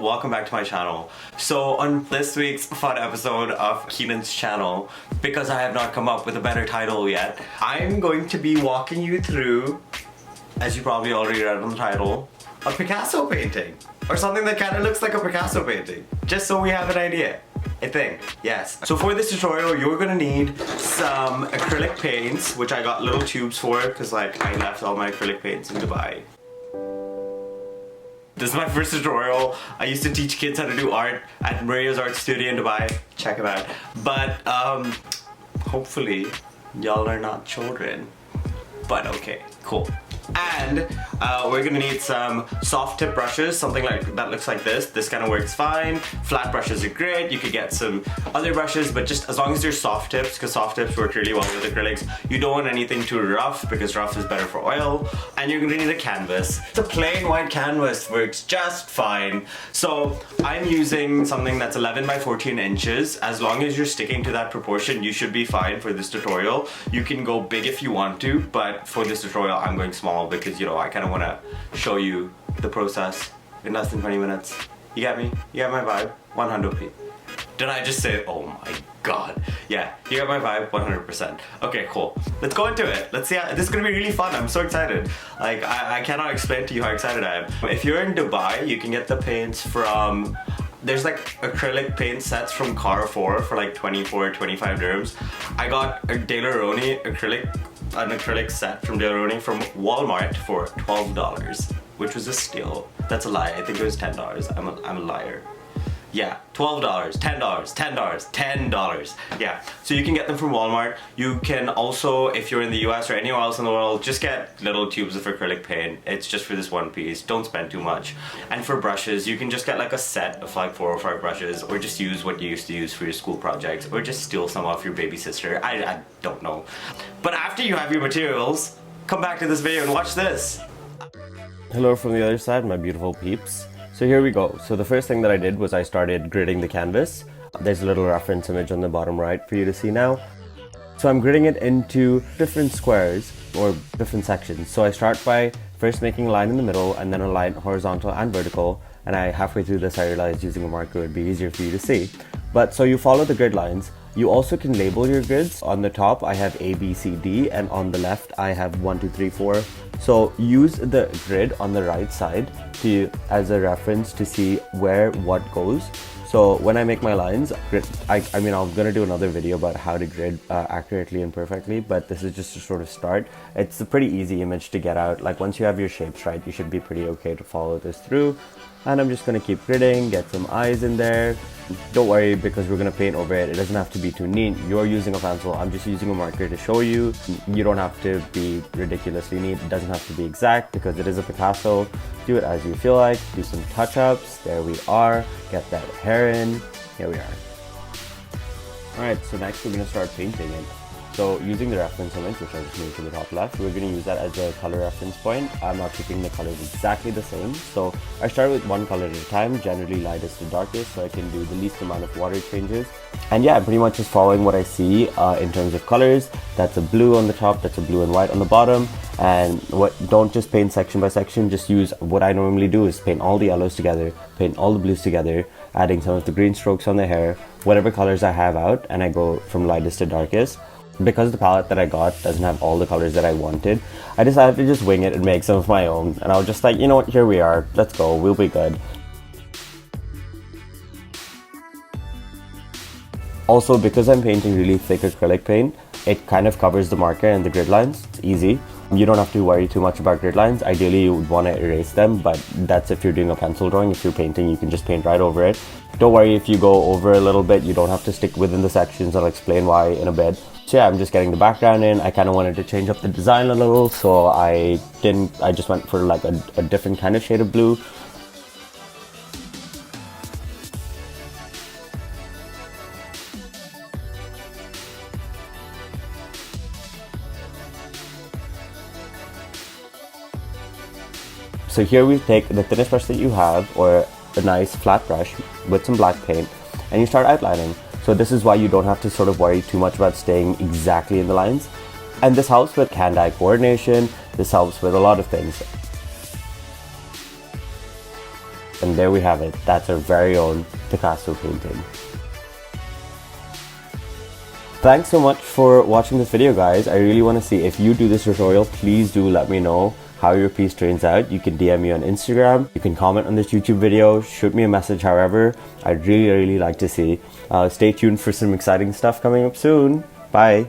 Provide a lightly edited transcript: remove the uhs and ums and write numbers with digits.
welcome back to my channel. So on this week's fun episode of Keenan's channel, because I have not come up with a better title yet, I'm going to be walking you through, as you probably already read on the title, a Picasso painting. Or something that kind of looks like a Picasso painting. Just so we have an idea. I think, yes. So for this tutorial, you're gonna need some acrylic paints, which I got little tubes for because like I left all my acrylic paints in Dubai. This is my first tutorial. I used to teach kids how to do art at Maria's art studio in Dubai. Check it out. But hopefully y'all are not children. But okay, cool. And we're gonna need some soft tip brushes, something like that looks like this. This kind of works fine. Flat brushes are great. You could get some other brushes, but just as long as they're soft tips, because soft tips work really well with acrylics. You don't want anything too rough because rough is better for oil. And you're gonna need a canvas. It's a plain white canvas, works just fine. So I'm using something that's 11 by 14 inches. As long as you're sticking to that proportion, you should be fine for this tutorial. You can go big if you want to, but for this tutorial, I'm going small because, you know, I kind of want to show you the process in less than 20 minutes. You get me? You get my vibe? 100p. Did I just say, oh my god. Yeah, you got my vibe 100%. Okay, cool. Let's go into it. Let's see how, this is gonna be really fun. I'm so excited. Like, I cannot explain to you how excited I am. If you're in Dubai, you can get the paints from, there's like acrylic paint sets from Carrefour for like 24, 25 dirhams. I got a De La Roni an acrylic set from De La Roni from Walmart for $12, which was a steal. That's a lie. I think it was $10. I'm a liar. Yeah, $12, $10, $10, $10. Yeah, so you can get them from Walmart. You can also, if you're in the US or anywhere else in the world, just get little tubes of acrylic paint. It's just for this one piece. Don't spend too much. And for brushes, you can just get like a set of like 4 or 5 brushes, or just use what you used to use for your school projects, or just steal some off your baby sister. I don't know. But after you have your materials, come back to this video and watch this. Hello from the other side, my beautiful peeps. So here we go. So the first thing that I did was I started gridding the canvas. There's a little reference image on the bottom right for you to see now. So I'm gridding it into different squares or different sections. So I start by first making a line in the middle and then a line horizontal and vertical. And halfway through this I realized using a marker would be easier for you to see. But so you follow the grid lines. You also can label your grids. On the top I have A, B, C, D, and on the left I have 1, 2, 3, 4. So use the grid on the right side as a reference to see where what goes. So when I make my lines, I mean I'm gonna do another video about how to grid accurately and perfectly, but this is just to sort of start. It's a pretty easy image to get out. Like once you have your shapes right, you should be pretty okay to follow this through. And I'm just gonna keep gridding, get some eyes in there. Don't worry because we're gonna paint over it. It doesn't have to be too neat. You're using a pencil, I'm just using a marker to show you. You don't have to be ridiculously neat. It doesn't have to be exact because it is a Picasso. Do it as you feel like. Do some touch-ups. There we are. Get that hair in. Here we are. Alright, so next we're gonna start painting it. So using the reference image, which I just moved to the top left, we're going to use that as a color reference point. I'm not keeping the colors exactly the same. So I start with one color at a time, generally lightest to darkest, so I can do the least amount of water changes. And yeah, I'm pretty much just following what I see in terms of colors. That's a blue on the top, that's a blue and white on the bottom. And don't just paint section by section, just use what I normally do is paint all the yellows together, paint all the blues together, adding some of the green strokes on the hair, whatever colors I have out, and I go from lightest to darkest. Because the palette that I got doesn't have all the colors that I wanted, I decided to just wing it and make some of my own. And I was just like, you know what, here we are, let's go, we'll be good. Also, because I'm painting really thick acrylic paint, it kind of covers the marker and the grid lines. It's easy. You don't have to worry too much about grid lines. Ideally, you would want to erase them, but that's if you're doing a pencil drawing. If you're painting, you can just paint right over it. Don't worry if you go over a little bit, you don't have to stick within the sections. I'll explain why in a bit. So yeah, I'm just getting the background in. I kind of wanted to change up the design a little, so I just went for like a different kind of shade of blue. So here we take the thinnest brush that you have, or a nice flat brush with some black paint, and you start outlining. So this is why you don't have to sort of worry too much about staying exactly in the lines. And this helps with hand-eye coordination, this helps with a lot of things. And there we have it. That's our very own Picasso painting. Thanks so much for watching this video, guys. I really want to see if you do this tutorial. Please do let me know how your piece turns out. You can DM me on Instagram. You can comment on this YouTube video. Shoot me a message, however. I'd really like to see. Stay tuned for some exciting stuff coming up soon. Bye.